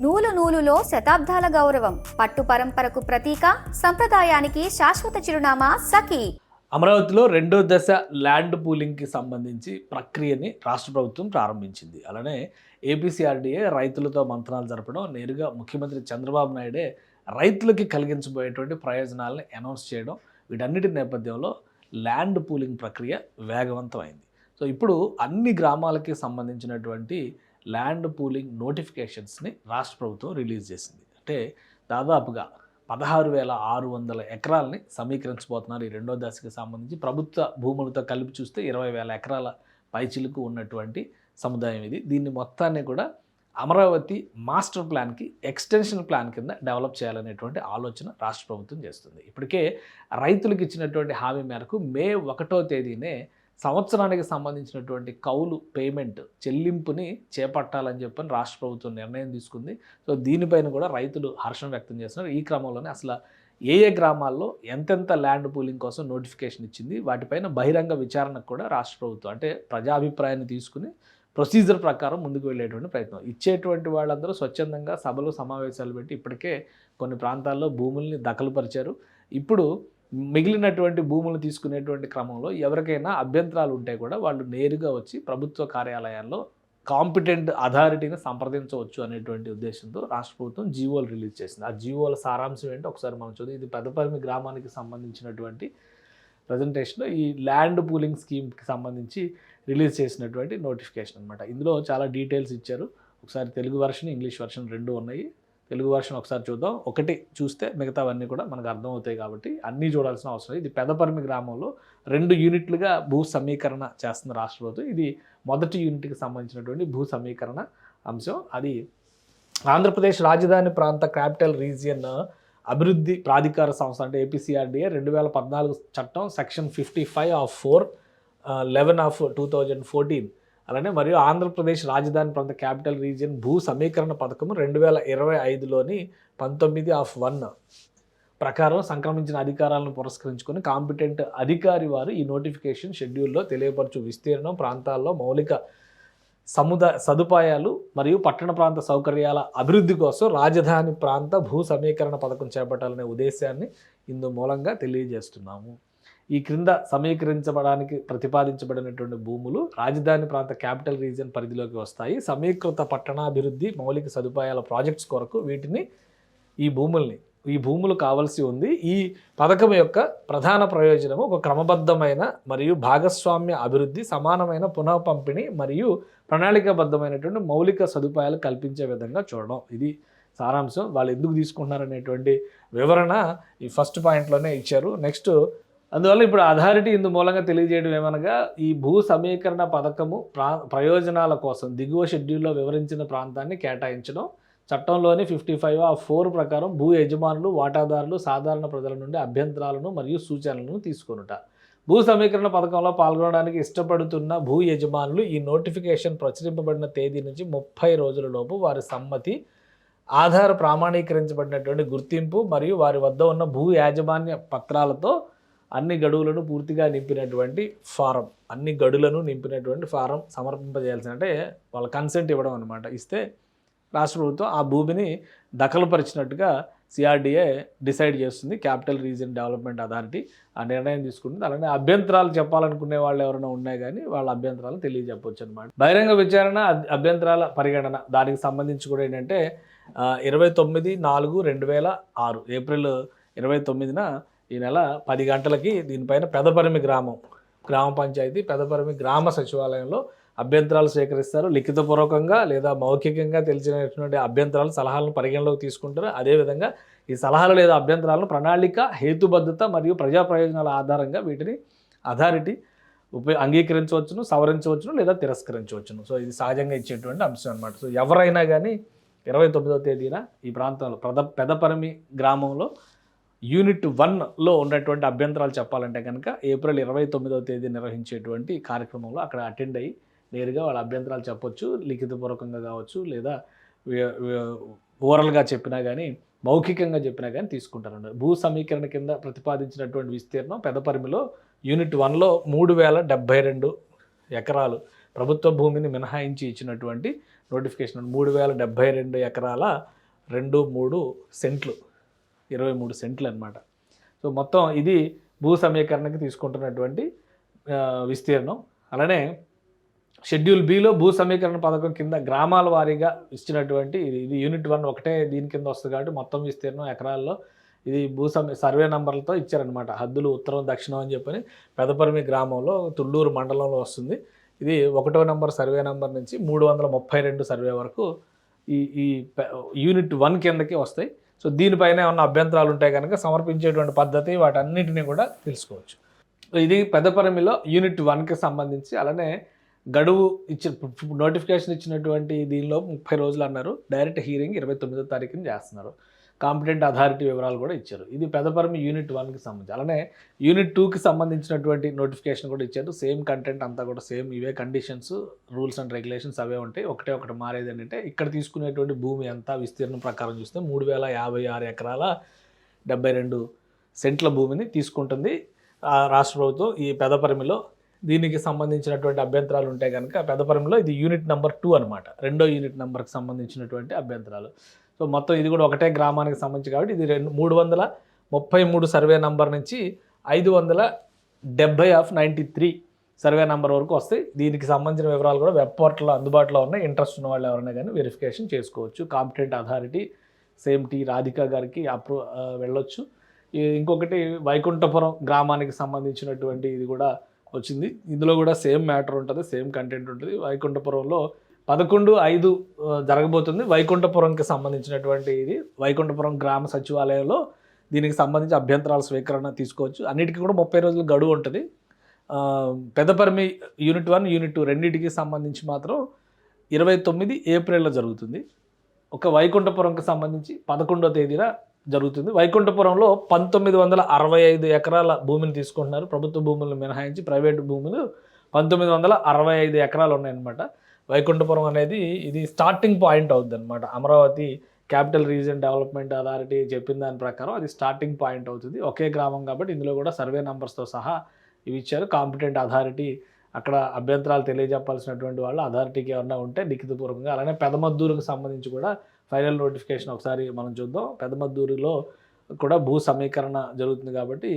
నూలు నూలులో శతాబ్దాల గౌరవం, పట్టు పరంపరకు ప్రతీక, సంప్రదాయానికి శాశ్వత చిరునామా సఖీ. అమరావతిలో రెండో దశ ల్యాండ్ పూలింగ్కి సంబంధించి ప్రక్రియని రాష్ట్ర ప్రభుత్వం ప్రారంభించింది. అలానే ఏపీసీఆర్డీఏ రైతులతో మంతనాలు జరపడం, నేరుగా ముఖ్యమంత్రి చంద్రబాబు నాయుడే రైతులకి కలిగించబోయేటువంటి ప్రయోజనాలను అనౌన్స్ చేయడం, వీటన్నిటి నేపథ్యంలో ల్యాండ్ పూలింగ్ ప్రక్రియ వేగవంతమైంది. సో ఇప్పుడు అన్ని గ్రామాలకి సంబంధించినటువంటి ల్యాండ్ పూలింగ్ నోటిఫికేషన్స్ని రాష్ట్ర ప్రభుత్వం రిలీజ్ చేసింది. అంటే దాదాపుగా 16,600 ఎకరాలని సమీకరించబోతున్నారు. ఈ రెండో దశకి సంబంధించి ప్రభుత్వ భూములతో కలిపి చూస్తే 20,000 ఎకరాల పైచిలుకు ఉన్నటువంటి సముదాయం ఇది. దీన్ని మొత్తాన్ని కూడా అమరావతి మాస్టర్ ప్లాన్కి ఎక్స్టెన్షన్ ప్లాన్ కింద డెవలప్ చేయాలనేటువంటి ఆలోచన రాష్ట్ర ప్రభుత్వం చేస్తుంది. ఇప్పటికే రైతులకు ఇచ్చినటువంటి హామీ మేరకు మే 1వ తేదీనే సంవత్సరానికి సంబంధించినటువంటి కౌలు పేమెంట్ చెల్లింపుని చేపట్టాలని చెప్పని రాష్ట్ర ప్రభుత్వం నిర్ణయం తీసుకుంది. సో దీనిపైన కూడా రైతులు హర్షం వ్యక్తం చేస్తున్నారు. ఈ క్రమంలోనే అసలు ఏ గ్రామాల్లో ఎంతెంత ల్యాండ్ పూలింగ్ కోసం నోటిఫికేషన్ ఇచ్చింది, వాటిపైన బహిరంగ విచారణకు కూడా రాష్ట్ర ప్రభుత్వం అంటే ప్రజాభిప్రాయాన్ని తీసుకుని ప్రొసీజర్ ప్రకారం ముందుకు వెళ్ళేటువంటి ప్రయత్నం. ఇచ్చేటువంటి వాళ్ళందరూ స్వచ్ఛందంగా సభలు సమావేశాలు పెట్టి ఇప్పటికే కొన్ని ప్రాంతాల్లో భూముల్ని దఖలుపరిచారు. ఇప్పుడు మిగిలినటువంటి భూములు తీసుకునేటువంటి క్రమంలో ఎవరికైనా అభ్యంతరాలు ఉంటే కూడా వాళ్ళు నేరుగా వచ్చి ప్రభుత్వ కార్యాలయాల్లో కాంపిటెంట్ అథారిటీని సంప్రదించవచ్చు అనేటువంటి ఉద్దేశంతో రాష్ట్ర ప్రభుత్వం జీవోలు రిలీజ్ చేసింది. ఆ జీవోల సారాంశం ఏంటో ఒకసారి మనం చూద్దాం. ఇది పెద్దపల్లి గ్రామానికి సంబంధించినటువంటి ప్రజెంటేషన్లో ఈ ల్యాండ్ పూలింగ్ స్కీమ్కి సంబంధించి రిలీజ్ చేసినటువంటి నోటిఫికేషన్ అనమాట. ఇందులో చాలా డీటెయిల్స్ ఇచ్చారు. ఒకసారి తెలుగు వెర్షన్, ఇంగ్లీష్ వెర్షన్ రెండు ఉన్నాయి. తెలుగు వెర్షన్ ఒకసారి చూద్దాం. ఒకటి చూస్తే మిగతావన్నీ కూడా మనకు అర్థమవుతాయి కాబట్టి అన్నీ చూడాల్సిన అవసరం. ఇది పెదపరిమి గ్రామంలో 2 యూనిట్లుగా భూ సమీకరణ చేస్తున్న రాష్ట్ర ప్రభుత్వం. ఇది మొదటి యూనిట్కి సంబంధించినటువంటి భూ సమీకరణ అంశం. అది ఆంధ్రప్రదేశ్ రాజధాని ప్రాంత క్యాపిటల్ రీజియన్ అభివృద్ధి ప్రాధికార సంస్థ అంటే ఏపీసీఆర్డీఏ 2014 చట్టం సెక్షన్ 55/4/11/2014 అలానే మరియు ఆంధ్రప్రదేశ్ రాజధాని ప్రాంత క్యాపిటల్ రీజియన్ భూ సమీకరణ పథకం 2025లోని 19/1 ప్రకారం సంక్రమించిన అధికారాలను పురస్కరించుకొని కాంపిటెంట్ అధికారి వారు ఈ నోటిఫికేషన్ షెడ్యూల్లో తెలియపరచు విస్తీర్ణం, ప్రాంతాల్లో మౌలిక సదుపాయాలు మరియు పట్టణ ప్రాంత సౌకర్యాల అభివృద్ధి కోసం రాజధాని ప్రాంత భూ సమీకరణ పథకం చేపట్టాలనే ఉద్దేశాన్ని ఇందు మూలంగా తెలియజేస్తున్నాము. ఈ క్రింద సమీకరించబడానికి ప్రతిపాదించబడినటువంటి భూములు రాజధాని ప్రాంత క్యాపిటల్ రీజియన్ పరిధిలోకి వస్తాయి. సమీకృత పట్టణాభివృద్ధి మౌలిక సదుపాయాల ప్రాజెక్ట్స్ కొరకు ఈ భూములు కావాల్సి ఉంది. ఈ పథకం యొక్క ప్రధాన ప్రయోజనము ఒక క్రమబద్ధమైన మరియు భాగస్వామ్య అభివృద్ధి, సమానమైన పునః పంపిణీ మరియు ప్రణాళికాబద్ధమైనటువంటి మౌలిక సదుపాయాలు కల్పించే విధంగా చూడడం. ఇది సారాంశం. వాళ్ళు ఎందుకు తీసుకుంటున్నారనేటువంటి వివరణ ఈ ఫస్ట్ పాయింట్లోనే ఇచ్చారు. నెక్స్ట్ అందువల్ల ఇప్పుడు అథారిటీ ఇందు మూలంగా తెలియజేయడం ఏమనగా ఈ భూ సమీకరణ పథకము ప్రయోజనాల కోసం దిగువ షెడ్యూల్లో వివరించిన ప్రాంతాన్ని కేటాయించడం, చట్టంలోని 55/4 ప్రకారం భూ యజమానులు, వాటాదారులు, సాధారణ ప్రజల నుండి అభ్యంతరాలను మరియు సూచనలను తీసుకొనుట. భూ సమీకరణ పథకంలో పాల్గొనడానికి ఇష్టపడుతున్న భూ యజమానులు ఈ నోటిఫికేషన్ ప్రచురింపబడిన తేదీ నుంచి 30 రోజుల లోపు వారి సమ్మతి, ఆధార ప్రామాణీకరించబడినటువంటి గుర్తింపు మరియు వారి వద్ద ఉన్న భూ యాజమాన్య పత్రాలతో అన్ని గడువులను పూర్తిగా నింపినటువంటి ఫారం, సమర్పింపజేయాల్సిన అంటే వాళ్ళ కన్సెంట్ ఇవ్వడం అనమాట. ఇస్తే రాష్ట్ర ప్రభుత్వం ఆ భూమిని దఖలుపరిచినట్టుగా సిఆర్డీఏ డిసైడ్ చేస్తుంది. క్యాపిటల్ రీజియన్ డెవలప్మెంట్ అథారిటీ ఆ నిర్ణయం తీసుకుంటుంది. అలానే అభ్యంతరాలు చెప్పాలనుకునే వాళ్ళు ఎవరైనా ఉన్నాయి కానీ వాళ్ళ అభ్యంతరాలు తెలియజెప్పవచ్చు అనమాట. బహిరంగ విచారణ, అభ్యంతరాల పరిగణన దానికి సంబంధించి కూడా ఏంటంటే 29/4/2006 ఏప్రిల్ 29న ఈ నెల 10 గంటలకి దీనిపైన పెదపరిమి గ్రామ పంచాయతీ పెదపరిమి గ్రామ సచివాలయంలో అభ్యంతరాలు స్వీకరిస్తారు. లిఖితపూర్వకంగా లేదా మౌఖికంగా తెలిసినటువంటి అభ్యంతరాలు, సలహాలను పరిగణలోకి తీసుకుంటారు. అదేవిధంగా ఈ సలహాలు లేదా అభ్యంతరాలను ప్రణాళిక, హేతుబద్ధత మరియు ప్రజా ప్రయోజనాల ఆధారంగా వీటిని అథారిటీ అంగీకరించవచ్చును, సవరించవచ్చును లేదా తిరస్కరించవచ్చును. సో ఇది సహజంగా ఇచ్చేటువంటి అంశం అనమాట. సో ఎవరైనా కానీ 29వ తేదీన ఈ ప్రాంతంలో పెదపరిమి గ్రామంలో యూనిట్ 1లో ఉన్నటువంటి అభ్యంతరాలు చెప్పాలంటే కనుక ఏప్రిల్ 29వ తేదీ నిర్వహించేటువంటి కార్యక్రమంలో అక్కడ అటెండ్ అయ్యి నేరుగా వాళ్ళ అభ్యంతరాలు చెప్పొచ్చు. లిఖితపూర్వకంగా కావచ్చు లేదా ఓరల్గా చెప్పినా కానీ, మౌఖికంగా చెప్పినా కానీ తీసుకుంటారన్నమాట. భూ సమీకరణ కింద ప్రతిపాదించినటువంటి విస్తీర్ణం పెదపరిమిలో యూనిట్ 1లో 3072 ఎకరాలు ప్రభుత్వ భూమిని మినహాయించి ఇచ్చినటువంటి నోటిఫికేషన్ 3072 ఎకరాల 23 సెంట్లు 23 సెంట్లు అనమాట. సో మొత్తం ఇది భూ సమీకరణకి తీసుకుంటున్నటువంటి విస్తీర్ణం. అలానే షెడ్యూల్ బిలో భూ సమీకరణ పథకం కింద గ్రామాల వారీగా ఇచ్చినటువంటి ఇది యూనిట్ 1 ఒకటే దీని కింద వస్తుంది కాబట్టి మొత్తం విస్తీర్ణం ఎకరాల్లో ఇది సర్వే నంబర్లతో ఇచ్చారనమాట. హద్దులు ఉత్తరం దక్షిణం అని చెప్పని పెదపరిమి గ్రామంలో తుళ్ళూరు మండలంలో వస్తుంది. ఇది 1వ నంబర్ సర్వే నంబర్ నుంచి 332 సర్వే వరకు ఈ యూనిట్ 1 కిందకి వస్తాయి. సో దీనిపైన ఏమన్నా అభ్యంతరాలు ఉంటాయి కనుక సమర్పించేటువంటి పద్ధతి వాటన్నిటిని కూడా తెలుసుకోవచ్చు. ఇది పెదపరిమిలో యూనిట్ 1కి సంబంధించి. అలానే గడువు నోటిఫికేషన్ ఇచ్చినటువంటి దీనిలో 30 రోజులు అన్నారు. డైరెక్ట్ హీరింగ్ 29వ తారీఖున చేస్తున్నారు. కాంపిటెంట్ అథారిటీ వివరాలు కూడా ఇచ్చారు. ఇది పెదపరిమి యూనిట్ 1కి సంబంధించి. అలానే యూనిట్ 2కి సంబంధించినటువంటి నోటిఫికేషన్ కూడా ఇచ్చారు. సేమ్ కంటెంట్ అంతా కూడా సేమ్, ఇవే కండిషన్స్, రూల్స్ అండ్ రెగ్యులేషన్స్ అవే ఉంటాయి. ఒకటి మారేది ఏంటంటే ఇక్కడ తీసుకునేటువంటి భూమి అంతా విస్తీర్ణం ప్రకారం చూస్తే 3056 ఎకరాల 72 సెంట్ల భూమిని తీసుకుంటుంది రాష్ట్ర ప్రభుత్వం ఈ పెదపరిమిలో. దీనికి సంబంధించినటువంటి అభ్యంతరాలు ఉంటాయి కనుక పెదపరిమిలో ఇది యూనిట్ నెంబర్ 2 అనమాట, 2వ యూనిట్ నెంబర్కి సంబంధించినటువంటి అభ్యంతరాలు. సో మొత్తం ఇది కూడా ఒకటే గ్రామానికి సంబంధించి కాబట్టి ఇది 333 సర్వే నంబర్ నుంచి 570/93 సర్వే నంబర్ వరకు వస్తాయి. దీనికి సంబంధించిన వివరాలు కూడా వెబ్ పోర్టల్లో అందుబాటులో ఉన్నాయి. ఇంట్రెస్ట్ ఉన్న వాళ్ళు ఎవరైనా కానీ వెరిఫికేషన్ చేసుకోవచ్చు. Competent authority same T Radhika గారికి వెళ్ళొచ్చు. ఇంకొకటి వైకుంఠపురం గ్రామానికి సంబంధించినటువంటి ఇది కూడా వచ్చింది. ఇందులో కూడా సేమ్ మ్యాటర్ ఉంటుంది, సేమ్ కంటెంట్ ఉంటుంది. వైకుంఠపురంలో 11/5 జరగబోతుంది. వైకుంఠపురంకి సంబంధించినటువంటి ఇది వైకుంఠపురం గ్రామ సచివాలయంలో దీనికి సంబంధించి అభ్యంతరాల స్వీకరణ తీసుకోవచ్చు. అన్నిటికీ కూడా 30 రోజులు గడువు ఉంటుంది. పెదపరిమి యూనిట్ 1 యూనిట్ 2 రెండింటికి సంబంధించి మాత్రం 29 ఏప్రిల్లో జరుగుతుంది. ఒక వైకుంఠపురంకి సంబంధించి 11వ తేదీన జరుగుతుంది. వైకుంఠపురంలో 1965 ఎకరాల భూమిని తీసుకుంటున్నారు. ప్రభుత్వ భూములను మినహాయించి ప్రైవేటు భూములు 1965 ఎకరాలు ఉన్నాయన్నమాట. వైకుంఠపురం అనేది ఇది స్టార్టింగ్ పాయింట్ అవుతుంది అనమాట. Amaravati capital region development authority చెప్పిన దాని ప్రకారం అది స్టార్టింగ్ పాయింట్ అవుతుంది. ఒకే గ్రామం కాబట్టి ఇందులో కూడా సర్వే నెంబర్స్తో సహా ఇవి ఇచ్చారు. కాంపిటెంట్ అథారిటీ అక్కడ అభ్యంతరాలు తెలియజెప్పాల్సినటువంటి వాళ్ళు అథారిటీకి ఏమన్నా ఉంటే లిఖితపూర్వకంగా. అలానే పెదమద్దూరుకు సంబంధించి కూడా ఫైనల్ నోటిఫికేషన్ ఒకసారి మనం చూద్దాం. పెదమద్దూరులో కూడా భూ సమీకరణ జరుగుతుంది కాబట్టి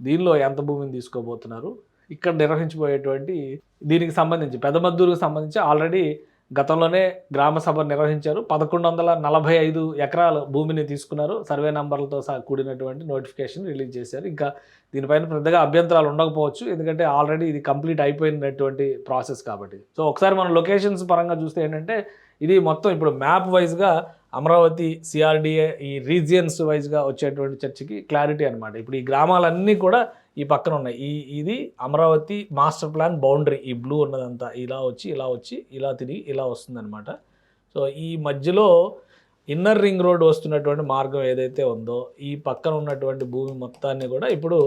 దీనిలో ఎంత భూమిని తీసుకోబోతున్నారు, ఇక్కడ నిర్వహించబోయేటువంటి దీనికి సంబంధించి పెదమద్దూరుకు సంబంధించి ఆల్రెడీ గతంలోనే గ్రామ సభ నిర్వహించారు. 1145 ఎకరాల భూమిని తీసుకున్నారు. సర్వే నంబర్లతో కూడినటువంటి నోటిఫికేషన్ రిలీజ్ చేశారు. ఇంకా దీనిపైన పెద్దగా అభ్యంతరాలు ఉండకపోవచ్చు, ఎందుకంటే ఆల్రెడీ ఇది కంప్లీట్ అయిపోయినటువంటి ప్రాసెస్ కాబట్టి. సో ఒకసారి మనం లొకేషన్స్ పరంగా చూస్తే ఏంటంటే ఇది మొత్తం ఇప్పుడు మ్యాప్ వైజ్గా అమరావతి సిఆర్డిఏ ఈ రీజియన్స్ వైజ్గా వచ్చేటువంటి చర్చకి క్లారిటీ అనమాట. ఇప్పుడు ఈ గ్రామాలన్నీ కూడా ఈ పక్కన ఉన్నాయి. ఇది అమరావతి మాస్టర్ ప్లాన్ బౌండరీ, ఈ బ్లూ ఉన్నదంతా ఇలా వచ్చి ఇలా తిరిగి ఇలా వస్తుందన్నమాట. సో ఈ మధ్యలో ఇన్నర్ రింగ్ రోడ్ వస్తున్నటువంటి మార్గం ఏదైతే ఉందో ఈ పక్కన ఉన్నటువంటి భూమి మొత్తాన్ని కూడా ఇప్పుడు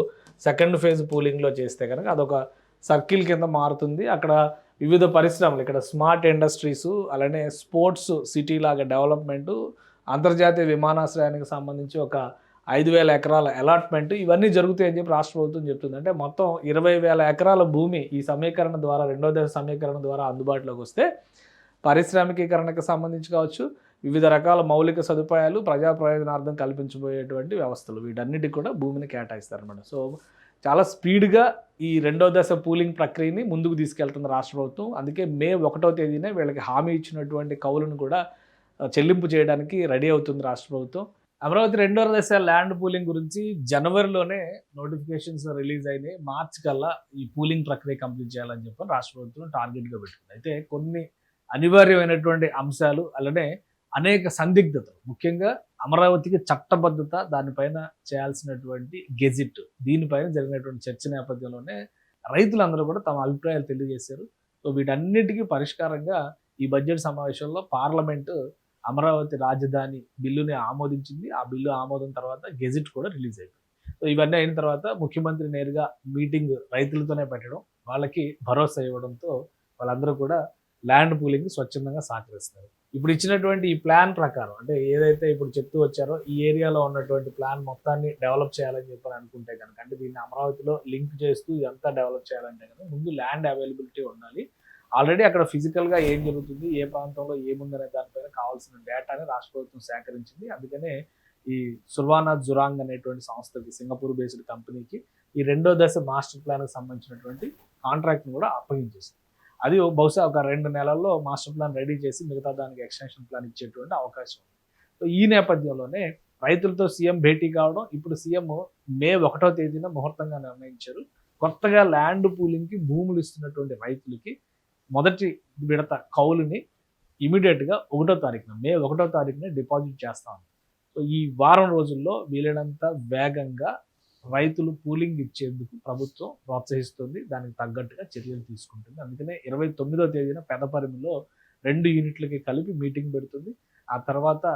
సెకండ్ ఫేజ్ పూలింగ్లో చేస్తే కనుక అదొక సర్కిల్ కింద మారుతుంది. అక్కడ వివిధ పరిశ్రమలు, ఇక్కడ స్మార్ట్ ఇండస్ట్రీసు, అలానే స్పోర్ట్స్ సిటీ లాగా డెవలప్మెంటు, అంతర్జాతీయ విమానాశ్రయానికి సంబంధించి ఒక 5,000 ఎకరాల అలాట్మెంట్, ఇవన్నీ జరుగుతాయని చెప్పి రాష్ట్ర ప్రభుత్వం చెప్తుంది. అంటే మొత్తం 20,000 ఎకరాల భూమి ఈ సమీకరణ ద్వారా, రెండో దశ సమీకరణ ద్వారా అందుబాటులోకి వస్తే పారిశ్రామికీకరణకు సంబంధించి కావచ్చు, వివిధ రకాల మౌలిక సదుపాయాలు, ప్రజా ప్రయోజనార్థం కల్పించబోయేటువంటి వ్యవస్థలు, వీటన్నిటికి కూడా భూమిని కేటాయిస్తారన్నమాట. సో చాలా స్పీడ్గా ఈ రెండో దశ పూలింగ్ ప్రక్రియని ముందుకు తీసుకెళ్తుంది రాష్ట్ర ప్రభుత్వం. అందుకే మే 1వ తేదీనే వీళ్ళకి హామీ ఇచ్చినటువంటి కౌలును కూడా చెల్లింపు చేయడానికి రెడీ అవుతుంది రాష్ట్ర ప్రభుత్వం. అమరావతి రెండో దశ ల్యాండ్ పూలింగ్ గురించి జనవరిలోనే నోటిఫికేషన్స్ రిలీజ్ అయినాయి. మార్చి కల్లా ఈ పూలింగ్ ప్రక్రియ కంప్లీట్ చేయాలని చెప్పి రాష్ట్ర ప్రభుత్వం టార్గెట్గా పెట్టుకుంది. అయితే కొన్ని అనివార్యమైనటువంటి అంశాలు, అలానే అనేక సందిగ్ధతలు, ముఖ్యంగా అమరావతికి చట్టబద్ధత, దానిపైన చేయాల్సినటువంటి గెజిట్, దీనిపైన జరిగినటువంటి చర్చ నేపథ్యంలోనే రైతులందరూ కూడా తమ అభిప్రాయాలు తెలియజేశారు. సో వీటన్నిటికీ పరిష్కారంగా ఈ బడ్జెట్ సమావేశంలో పార్లమెంటు అమరావతి రాజధాని బిల్లుని ఆమోదించింది. ఆ బిల్లు ఆమోదం తర్వాత గెజిట్ కూడా రిలీజ్ అయిపోయింది. సో ఇవన్నీ అయిన తర్వాత ముఖ్యమంత్రి నేరుగా మీటింగ్ రైతులతోనే పెట్టడం, వాళ్ళకి భరోసా ఇవ్వడంతో వాళ్ళందరూ కూడా ల్యాండ్ పూలింగ్ స్వచ్ఛందంగా సహకరిస్తారు. ఇప్పుడు ఇచ్చినటువంటి ఈ ప్లాన్ ప్రకారం, అంటే ఏదైతే ఇప్పుడు చెప్తూ వచ్చారో ఈ ఏరియాలో ఉన్నటువంటి ప్లాన్ మొత్తాన్ని డెవలప్ చేయాలని చెప్పని అనుకుంటే కనుక, అంటే దీన్ని అమరావతిలో లింక్ చేస్తూ ఇదంతా డెవలప్ చేయాలంటే కనుక ముందు ల్యాండ్ అవైలబిలిటీ ఉండాలి. ఆల్రెడీ అక్కడ ఫిజికల్గా ఏం జరుగుతుంది, ఏ ప్రాంతంలో ఏముందనే దానిపైన కావాల్సిన డేటాని రాష్ట్ర ప్రభుత్వం సేకరించింది. అందుకనే ఈ సుర్వానా జురాంగ్ అనేటువంటి సంస్థకి, సింగపూర్ బేస్డ్ కంపెనీకి ఈ రెండో దశ మాస్టర్ ప్లాన్కి సంబంధించినటువంటి కాంట్రాక్ట్ని కూడా అప్పగించేసింది. అది బహుశా ఒక 2 నెలల్లో మాస్టర్ ప్లాన్ రెడీ చేసి మిగతా దానికి ఎక్స్టెన్షన్ ప్లాన్ ఇచ్చేటువంటి అవకాశం ఉంది. సో ఈ నేపథ్యంలోనే రైతులతో సీఎం భేటీ కావడం, ఇప్పుడు సీఎం మే 1వ తేదీన ముహూర్తంగా నిర్ణయించారు. కొత్తగా ల్యాండ్ పూలింగ్కి భూములు ఇస్తున్నటువంటి రైతులకి మొదటి విడత కౌలుని ఇమీడియట్గా మే 1వ తారీఖున డిపాజిట్ చేస్తాం. సో ఈ వారం రోజుల్లో వీలైనంత వేగంగా రైతులు పూలింగ్ ఇచ్చేందుకు ప్రభుత్వం ప్రోత్సహిస్తుంది. దానికి తగ్గట్టుగా చర్యలు తీసుకుంటుంది. అందుకనే 29వ తేదీన పెదపరిమిలో 2 యూనిట్లకి కలిపి మీటింగ్ పెడుతుంది. ఆ తర్వాత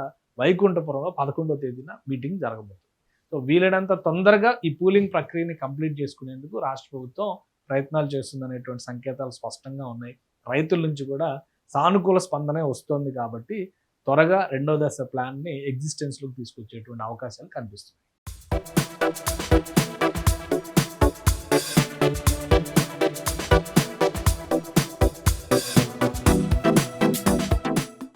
వైకుంఠపురంలో 11వ తేదీన మీటింగ్ జరగబోతుంది. సో వీలైనంత తొందరగా ఈ పూలింగ్ ప్రక్రియని కంప్లీట్ చేసుకునేందుకు రాష్ట్ర ప్రభుత్వం ప్రయత్నాలు చేస్తుందనేటువంటి సంకేతాలు స్పష్టంగా ఉన్నాయి. రైతుల నుంచి కూడా సానుకూల స్పందనే వస్తోంది కాబట్టి త్వరగా రెండో దశ ప్లాన్ని ఎగ్జిస్టెన్స్లోకి తీసుకొచ్చేటువంటి అవకాశాలు కనిపిస్తున్నాయి.